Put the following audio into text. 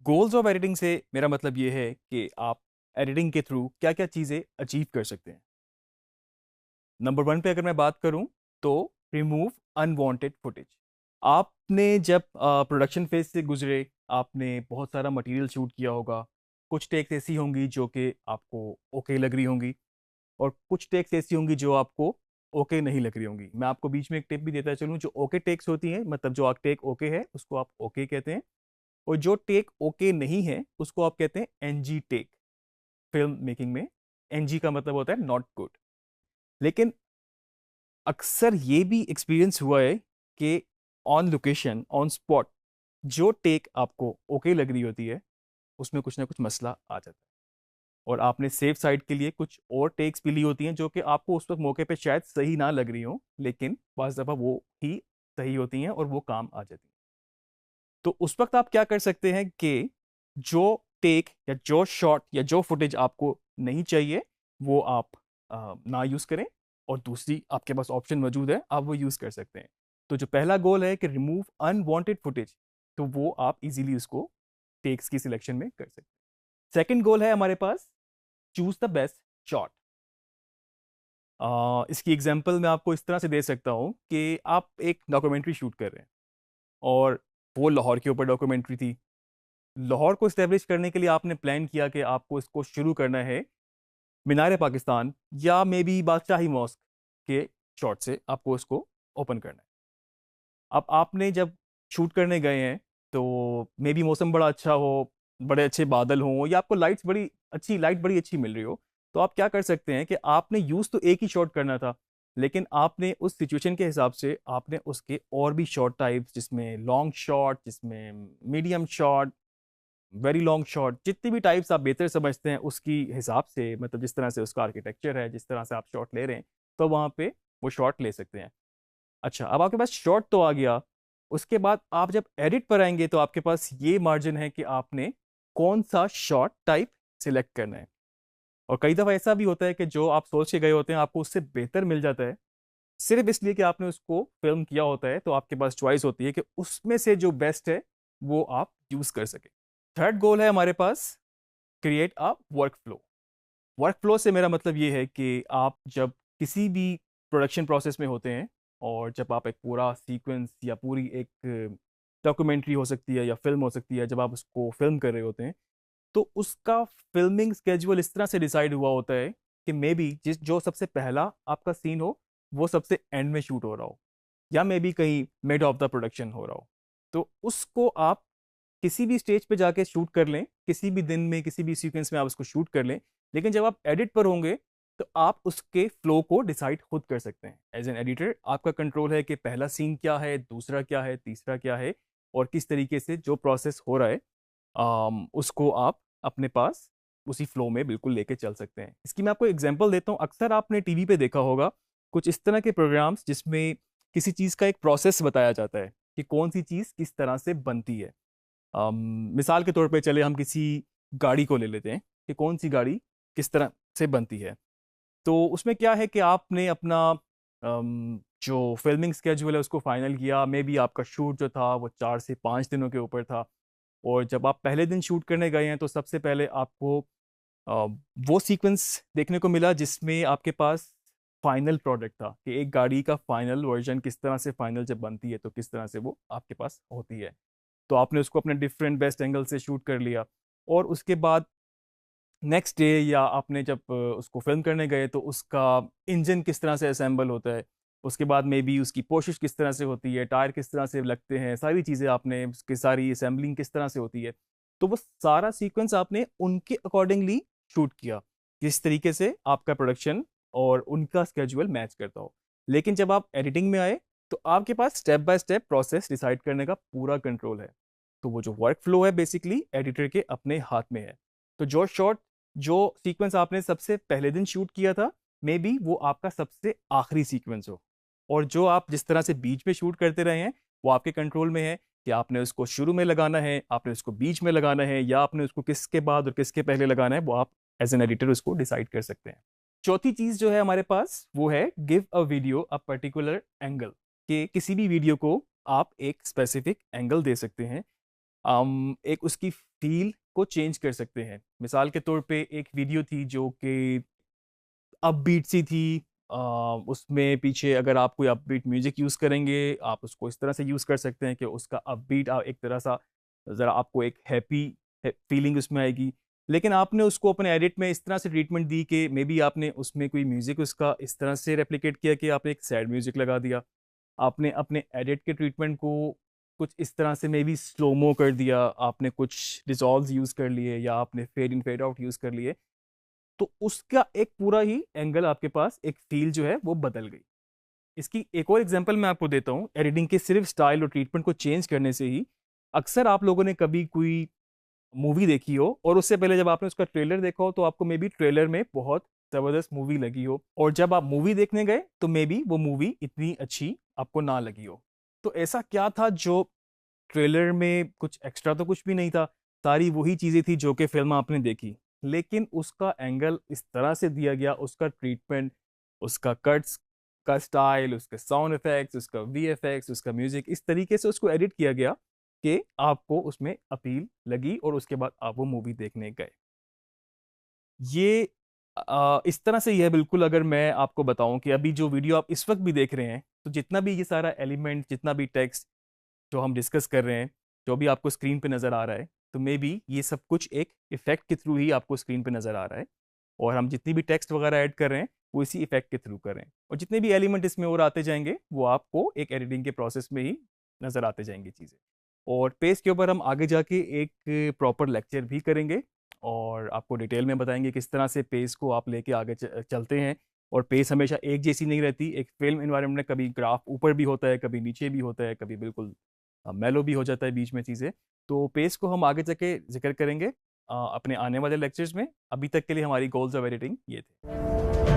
Goals of editing से मेरा मतलब ये है कि आप एडिटिंग के थ्रू क्या क्या चीज़ें अचीव कर सकते हैं। नंबर वन पे अगर मैं बात करूं तो रिमूव अनवांटेड फुटेज। आपने जब प्रोडक्शन फेज से गुजरे, आपने बहुत सारा मटेरियल शूट किया होगा। कुछ टेक्स ऐसी होंगी जो कि आपको ओके लग रही होंगी, और कुछ टेक्स ऐसी होंगी जो आपको ओके नहीं लग रही होंगी। मैं आपको बीच में एक टिप भी देता चलूं, जो ओके टेक्स होती हैं, मतलब जो आप टेक ओके है उसको आप ओके कहते हैं, और जो टेक ओके नहीं है उसको आप कहते हैं एनजी टेक। फिल्म मेकिंग में एनजी का मतलब होता है नॉट गुड। लेकिन अक्सर ये भी एक्सपीरियंस हुआ है कि ऑन लोकेशन ऑन स्पॉट जो टेक आपको ओके लग रही होती है उसमें कुछ ना कुछ मसला आ जाता है, और आपने सेफ साइड के लिए कुछ और टेक्स भी ली होती हैं जो कि आपको उस वक्त मौके पे शायद सही ना लग रही हो, लेकिन बाज़ दफ़ा वो ही सही होती हैं और वो काम आ जाती हैं। तो उस वक्त आप क्या कर सकते हैं कि जो टेक या जो शॉट या जो फुटेज आपको नहीं चाहिए वो आप ना यूज़ करें, और दूसरी आपके पास ऑप्शन मौजूद है, आप वो यूज़ कर सकते हैं। तो जो पहला गोल है कि रिमूव अनवांटेड फुटेज, तो वो आप इजीली उसको टेक्स की सिलेक्शन में कर सकते हैं। सेकंड गोल है हमारे पास, चूज द बेस्ट शॉट। इसकी एग्जांपल मैं आपको इस तरह से दे सकता हूँ कि आप एक डॉक्यूमेंट्री शूट कर रहे हैं, और वो लाहौर के ऊपर डॉक्यूमेंट्री थी। लाहौर को इस्टेब्लिश करने के लिए आपने प्लान किया कि आपको इसको शुरू करना है मीनार पाकिस्तान या मे बी बादशाही मॉस्क के शॉट से आपको इसको ओपन करना है। अब आपने जब शूट करने गए हैं तो मे बी मौसम बड़ा अच्छा हो, बड़े अच्छे बादल हों, या आपको लाइट बड़ी अच्छी मिल रही हो, तो आप क्या कर सकते हैं कि आपने यूज़ तो एक ही शॉट करना था, लेकिन आपने उस सिचुएशन के हिसाब से आपने उसके और भी शॉट टाइप्स, जिसमें लॉन्ग शॉट, जिसमें medium shot, very long shot, जितनी भी टाइप्स आप बेहतर समझते हैं उसकी हिसाब से, मतलब जिस तरह से उसका आर्किटेक्चर है, जिस तरह से आप शॉट ले रहे हैं, तो वहाँ पे वो शॉट ले सकते हैं। अच्छा, अब आपके पास शॉट तो आ गया, उसके बाद आप जब एडिट पर आएंगे तो आपके पास ये मार्जिन है कि आपने कौन सा शॉट टाइप सिलेक्ट करना है। और कई दफ़ा ऐसा भी होता है कि जो आप सोच के गए होते हैं आपको उससे बेहतर मिल जाता है, सिर्फ इसलिए कि आपने उसको फिल्म किया होता है, तो आपके पास चॉइस होती है कि उसमें से जो बेस्ट है वो आप यूज़ कर सके। थर्ड गोल है हमारे पास, create a workflow. Workflow से मेरा मतलब ये है कि आप जब किसी भी प्रोडक्शन प्रोसेस में होते हैं, और जब आप एक पूरा सीक्वेंस या पूरी एक डॉक्यूमेंट्री हो सकती है या फिल्म हो सकती है, जब आप उसको फिल्म कर रहे होते हैं, तो उसका फिल्मिंग स्केड्यूल इस तरह से डिसाइड हुआ होता है कि मे बी जिस जो सबसे पहला आपका सीन हो वो सबसे एंड में शूट हो रहा हो, या मे बी कहीं मिड ऑफ द प्रोडक्शन हो रहा हो। तो उसको आप किसी भी स्टेज पे जाके शूट कर लें, किसी भी दिन में किसी भी सीक्वेंस में आप उसको शूट कर लें, लेकिन जब आप एडिट पर होंगे तो आप उसके फ्लो को डिसाइड खुद कर सकते हैं। एज एन एडिटर आपका कंट्रोल है कि पहला सीन क्या है, दूसरा क्या है, तीसरा क्या है, और किस तरीके से जो प्रोसेस हो रहा है उसको आप अपने पास उसी फ्लो में बिल्कुल लेके चल सकते हैं। इसकी मैं आपको एग्जांपल देता हूँ। अक्सर आपने टीवी पे देखा होगा कुछ इस तरह के प्रोग्राम्स जिसमें किसी चीज़ का एक प्रोसेस बताया जाता है कि कौन सी चीज़ किस तरह से बनती है। मिसाल के तौर पे चले हम किसी गाड़ी को ले लेते हैं कि कौन सी गाड़ी किस तरह से बनती है। तो उसमें क्या है कि आपने अपना जो फिल्मिंग स्केड्यूल है उसको फाइनल किया, मे बी आपका शूट जो था वो 4 से 5 दिनों के ऊपर था, और जब आप पहले दिन शूट करने गए हैं तो सबसे पहले आपको अ, वो सीक्वेंस देखने को मिला जिसमें आपके पास फाइनल प्रोडक्ट था, कि एक गाड़ी का फाइनल वर्जन किस तरह से फाइनल जब बनती है तो किस तरह से वो आपके पास होती है। तो आपने उसको अपने डिफरेंट बेस्ट एंगल से शूट कर लिया, और उसके बाद नेक्स्ट डे या आपने जब उसको फिल्म करने गए तो उसका इंजन किस तरह से असेंबल होता है, उसके बाद मे बी उसकी पोशिश किस तरह से होती है, टायर किस तरह से लगते हैं, सारी चीज़ें आपने उसकी सारी असेंबलिंग किस तरह से होती है, तो वो सारा सीक्वेंस आपने उनके अकॉर्डिंगली शूट किया, जिस तरीके से आपका प्रोडक्शन और उनका स्केड्यूल मैच करता हो। लेकिन जब आप एडिटिंग में आए तो आपके पास step by step process decide करने का पूरा कंट्रोल है। तो वो जो वर्क फ्लो है बेसिकली एडिटर के अपने हाथ में है। तो जो शॉट जो सीक्वेंस आपने सबसे पहले दिन शूट किया था, मे बी वो आपका सबसे आखिरी सीक्वेंस हो, और जो आप जिस तरह से बीच में शूट करते रहे हैं वो आपके कंट्रोल में है कि आपने उसको शुरू में लगाना है, आपने उसको बीच में लगाना है, या आपने उसको किसके बाद और किसके पहले लगाना है, वो आप एज एन एडिटर उसको डिसाइड कर सकते हैं। चौथी चीज जो है हमारे पास वो है give a video a particular angle, कि किसी भी वीडियो को आप एक स्पेसिफिक एंगल दे सकते हैं। एक उसकी फील को चेंज कर सकते हैं। मिसाल के तौर पे एक वीडियो थी जो कि अपबीट सी थी। उसमें पीछे अगर आप कोई अपबीट म्यूजिक यूज़ करेंगे, आप उसको इस तरह से यूज़ कर सकते हैं कि उसका अपबीट एक तरह सा ज़रा आपको एक हैप्पी फीलिंग उसमें आएगी। लेकिन आपने उसको अपने एडिट में इस तरह से ट्रीटमेंट दी कि मे बी आपने उसमें कोई म्यूज़िक उसका इस तरह से रेप्लिकेट किया कि आपने एक सैड म्यूज़िक लगा दिया। आपने अपने एडिट के ट्रीटमेंट को कुछ इस तरह से मे बी स्लोमो कर दिया, आपने कुछ डिसॉल्व्स यूज़ कर लिए या आपने fade in fade out use कर लिए। तो उसका एक पूरा ही एंगल आपके पास एक फील जो है वो बदल गई। इसकी एक और एग्जांपल मैं आपको देता हूँ। एडिटिंग के सिर्फ स्टाइल और ट्रीटमेंट को चेंज करने से ही अक्सर आप लोगों ने कभी कोई मूवी देखी हो और उससे पहले जब आपने उसका ट्रेलर देखा हो तो आपको मे बी ट्रेलर में बहुत जबरदस्त मूवी लगी हो, और जब आप मूवी देखने गए तो मे बी वो मूवी इतनी अच्छी आपको ना लगी हो। तो ऐसा क्या था जो ट्रेलर में कुछ एक्स्ट्रा तो कुछ भी नहीं था, सारी वही चीज़ें थी जो कि फिल्म आपने देखी, लेकिन उसका एंगल इस तरह से दिया गया, उसका ट्रीटमेंट, उसका कट्स का स्टाइल, उसके साउंड इफेक्ट्स, उसका वीएफएक्स, उसका म्यूजिक, इस तरीके से उसको एडिट किया गया कि आपको उसमें अपील लगी और उसके बाद आप वो मूवी देखने गए। ये इस तरह से यह बिल्कुल, अगर मैं आपको बताऊं कि अभी जो वीडियो आप इस वक्त भी देख रहे हैं, तो जितना भी ये सारा एलिमेंट, जितना भी टेक्स्ट जो हम डिस्कस कर रहे हैं, जो भी आपको स्क्रीन पे नज़र आ रहा है, तो मे बी ये सब कुछ एक इफेक्ट के थ्रू ही आपको स्क्रीन पे नज़र आ रहा है। और हम जितनी भी टेक्स्ट वगैरह ऐड कर रहे हैं वो इसी इफेक्ट के थ्रू कर रहे हैं, और जितने भी एलिमेंट इसमें और आते जाएंगे वो आपको एक एडिटिंग के प्रोसेस में ही नज़र आते जाएंगी चीज़ें। और पेज के ऊपर हम आगे जाके एक प्रॉपर लेक्चर भी करेंगे और आपको डिटेल में बताएंगे किस तरह से पेज को आप लेके आगे चलते हैं। और पेज हमेशा एक जैसी नहीं रहती, एक फिल्म इन्वायरमेंट में कभी ग्राफ ऊपर भी होता है, कभी नीचे भी होता है, कभी बिल्कुल मेलो भी हो जाता है बीच में चीज़ें। तो पेज को हम आगे जाके जिक्र करेंगे अपने आने वाले लेक्चर्स में। अभी तक के लिए हमारी गोल्स ऑफ एडिटिंग ये थे।